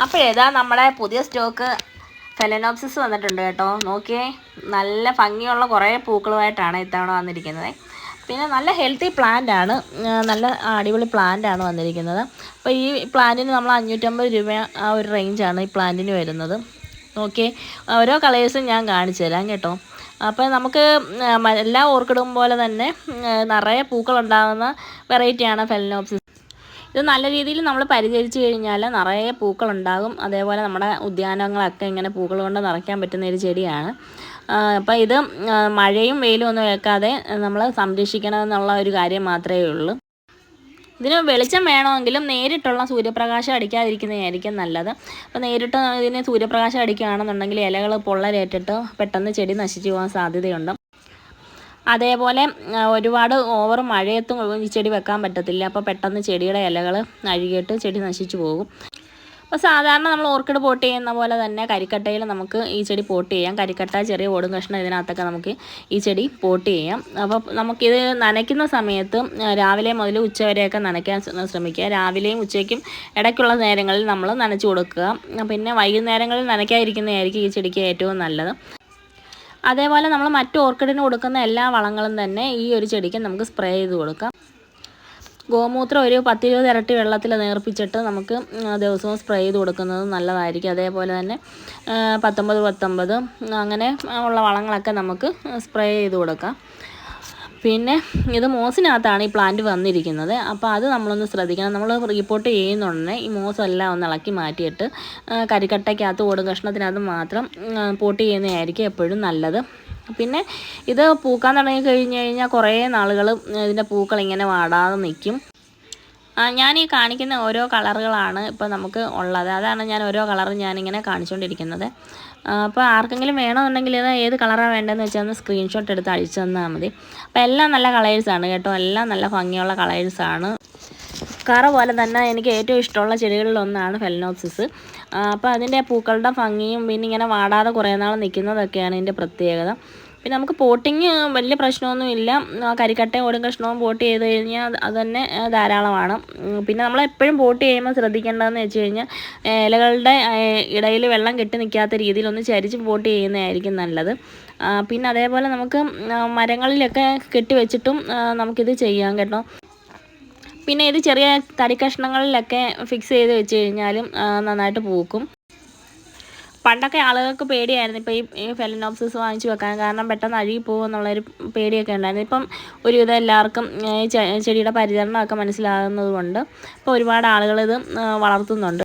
അപ്പോഴേതാ നമ്മുടെ പുതിയ stock phalaenopsis വന്നിട്ടുണ്ട് കേട്ടോ. നോക്കിയേ, നല്ല ഭംഗിയുള്ള കുറേ പൂക്കളുമായിട്ടാണ് ഇത്തവണ വന്നിരിക്കുന്നത്. പിന്നെ നല്ല ഹെൽത്തി പ്ലാന്റാണ്, നല്ല അടിപൊളി പ്ലാന്റാണ് വന്നിരിക്കുന്നത്. അപ്പോൾ ഈ പ്ലാന്റിന് നമ്മൾ 550 രൂപ ആ ഒരു റേഞ്ചാണ് ഈ പ്ലാന്റിന് വരുന്നത്. നോക്കിയേ, ഓരോ കളേഴ്സും ഞാൻ കാണിച്ചു തരാം കേട്ടോ. അപ്പോൾ നമുക്ക് എല്ലാ ഓർക്കിഡും പോലെ തന്നെ നിറയെ പൂക്കളുണ്ടാകുന്ന വെറൈറ്റിയാണ് ഫെലനോപ്സിസ്. ഇത് നല്ല രീതിയിൽ നമ്മൾ പരിചരിച്ച് കഴിഞ്ഞാൽ നിറയെ പൂക്കളുണ്ടാകും. അതേപോലെ നമ്മുടെ ഉദ്യാനങ്ങളൊക്കെ ഇങ്ങനെ പൂക്കൾ കൊണ്ട് നിറയ്ക്കാൻ പറ്റുന്ന ഒരു ചെടിയാണ്. അപ്പോൾ ഇത് മഴയും വെയിലും ഒന്നും ഏൽക്കാതെ നമ്മൾ സംരക്ഷിക്കണമെന്നുള്ള ഒരു കാര്യം മാത്രമേ ഉള്ളൂ. ഇതിന് വെളിച്ചം വേണമെങ്കിലും നേരിട്ടുള്ള സൂര്യപ്രകാശം അടിക്കാതിരിക്കുന്നതായിരിക്കും നല്ലത്. അപ്പോൾ നേരിട്ട് ഇതിന് സൂര്യപ്രകാശം അടിക്കുകയാണെന്നുണ്ടെങ്കിൽ ഇലകൾ പൊള്ളലേറ്റിട്ട് പെട്ടെന്ന് ചെടി നശിച്ചു പോകാൻ സാധ്യതയുണ്ട്. അതേപോലെ ഒരുപാട് ഓവർ മഴയത്തും ഈ ചെടി വെക്കാൻ പറ്റത്തില്ല. അപ്പോൾ പെട്ടെന്ന് ചെടിയുടെ ഇലകൾ അഴുകിയിട്ട് ചെടി നശിച്ചു പോകും. അപ്പോൾ സാധാരണ നമ്മൾ ഓർക്കിഡ് പോട്ട് ചെയ്യുന്ന പോലെ തന്നെ കരിക്കട്ടയിൽ നമുക്ക് ഈ ചെടി പോട്ട് ചെയ്യാം. കരിക്കട്ട, ചെറിയ ഓടും കഷ്ണം ഇതിനകത്തൊക്കെ നമുക്ക് ഈ ചെടി പോട്ട് ചെയ്യാം. അപ്പോൾ നമുക്കിത് നനയ്ക്കുന്ന സമയത്ത് രാവിലെ മുതൽ ഉച്ച വരെയൊക്കെ നനയ്ക്കാൻ ശ്രമിക്കുക. രാവിലെയും ഉച്ചയ്ക്കും ഇടയ്ക്കുള്ള നേരങ്ങളിൽ നമ്മൾ നനച്ചു കൊടുക്കുക. പിന്നെ വൈകുന്നേരങ്ങളിൽ നനയ്ക്കാതിരിക്കുന്നതായിരിക്കും ഈ ചെടിക്ക് ഏറ്റവും നല്ലത്. അതേപോലെ നമ്മൾ മറ്റു ഓർക്കിഡിന് കൊടുക്കുന്ന എല്ലാ വളങ്ങളും തന്നെ ഈ ഒരു ചെടിക്ക് നമുക്ക് സ്പ്രേ ചെയ്ത് കൊടുക്കാം. ഗോമൂത്രം ഒരു 10-20 ഇരട്ടി വെള്ളത്തിൽ നേർപ്പിച്ചിട്ട് നമുക്ക് ദിവസവും സ്പ്രേ ചെയ്ത് കൊടുക്കുന്നത് നല്ലതായിരിക്കും. അതേപോലെ തന്നെ 19 അങ്ങനെ ഉള്ള വളങ്ങളൊക്കെ നമുക്ക് സ്പ്രേ ചെയ്ത് കൊടുക്കാം. പിന്നെ ഇത് മോസിനകത്താണ് ഈ പ്ലാന്റ് വന്നിരിക്കുന്നത്. അപ്പോൾ അത് നമ്മളൊന്ന് ശ്രദ്ധിക്കണം. നമ്മൾ റിപ്പോർട്ട് ചെയ്യുന്നുടനെ ഈ മോസെല്ലാം ഒന്ന് ഇളക്കി മാറ്റിയിട്ട് കരിക്കട്ടയ്ക്കകത്ത് ഓടും കഷ്ണത്തിനകത്ത് മാത്രം പോട്ട് ചെയ്യുന്നതായിരിക്കും എപ്പോഴും നല്ലത്. പിന്നെ ഇത് പൂക്കാൻ തുടങ്ങി കഴിഞ്ഞ് കഴിഞ്ഞാൽ കുറേ നാളുകൾ ഇതിൻ്റെ പൂക്കൾ ഇങ്ങനെ വാടാതെ നിൽക്കും. ഞാൻ ഈ കാണിക്കുന്ന ഓരോ കളറുകളാണ് ഇപ്പോൾ നമുക്ക് ഉള്ളത്. അതാണ് ഞാൻ ഓരോ കളറും ഞാനിങ്ങനെ കാണിച്ചുകൊണ്ടിരിക്കുന്നത്. അപ്പോൾ ആർക്കെങ്കിലും വേണമെന്നുണ്ടെങ്കിൽ ഇത് ഏത് കളറാണ് വേണ്ടതെന്ന് വെച്ചാൽ ഒന്ന് സ്ക്രീൻഷോട്ട് എടുത്ത് അയച്ചു തന്നാൽ മതി. അപ്പോൾ എല്ലാം നല്ല കളേഴ്സാണ് കേട്ടോ, എല്ലാം നല്ല ഭംഗിയുള്ള കളേഴ്സാണ്. കറ പോലെ തന്നെ എനിക്ക് ഏറ്റവും ഇഷ്ടമുള്ള ചെടികളിലൊന്നാണ് ഫെലനോപ്സിസ്. അപ്പോൾ അതിൻ്റെ പൂക്കളുടെ ഭംഗിയും പിന്നെ ഇങ്ങനെ വാടാതെ കുറേ നാൾ നിൽക്കുന്നതൊക്കെയാണ് ഇതിൻ്റെ പ്രത്യേകത. പിന്നെ നമുക്ക് പോട്ടിങ് വലിയ പ്രശ്നമൊന്നുമില്ല. കരിക്കട്ടയും ഓടും കഷ്ണവും പോട്ട് ചെയ്ത് കഴിഞ്ഞാൽ അത് തന്നെ ധാരാളമാണ്. പിന്നെ നമ്മൾ എപ്പോഴും പോട്ട് ചെയ്യുമ്പോൾ ശ്രദ്ധിക്കേണ്ടതെന്ന് വെച്ച് കഴിഞ്ഞാൽ ഇലകളുടെ ഇടയിൽ വെള്ളം കെട്ടി നിൽക്കാത്ത രീതിയിൽ ഒന്ന് ചരിച്ച് പോട്ട് ചെയ്യുന്നതായിരിക്കും നല്ലത്. പിന്നെ അതേപോലെ നമുക്ക് മരങ്ങളിലൊക്കെ കെട്ടി വെച്ചിട്ടും നമുക്കിത് ചെയ്യാം കേട്ടോ. പിന്നെ ഇത് ചെറിയ തടി കഷ്ണങ്ങളിലൊക്കെ ഫിക്സ് ചെയ്ത് വെച്ച് കഴിഞ്ഞാലും നന്നായിട്ട് പൂക്കും. പണ്ടൊക്കെ ആളുകൾക്ക് പേടിയായിരുന്നു ഇപ്പോൾ ഈ ഫെലനോപ്സിസ് വാങ്ങിച്ച് വെക്കാൻ. കാരണം പെട്ടെന്ന് അഴുകി പോകുമെന്നുള്ളൊരു പേടിയൊക്കെ ഉണ്ടായിരുന്നു. ഇപ്പം ഒരുവിധം എല്ലാവർക്കും ചെടിയുടെ പരിചരണമൊക്കെ മനസ്സിലാകുന്നത് കൊണ്ട് ഇപ്പോൾ ഒരുപാട് ആളുകൾ ഇത് വളർത്തുന്നുണ്ട്.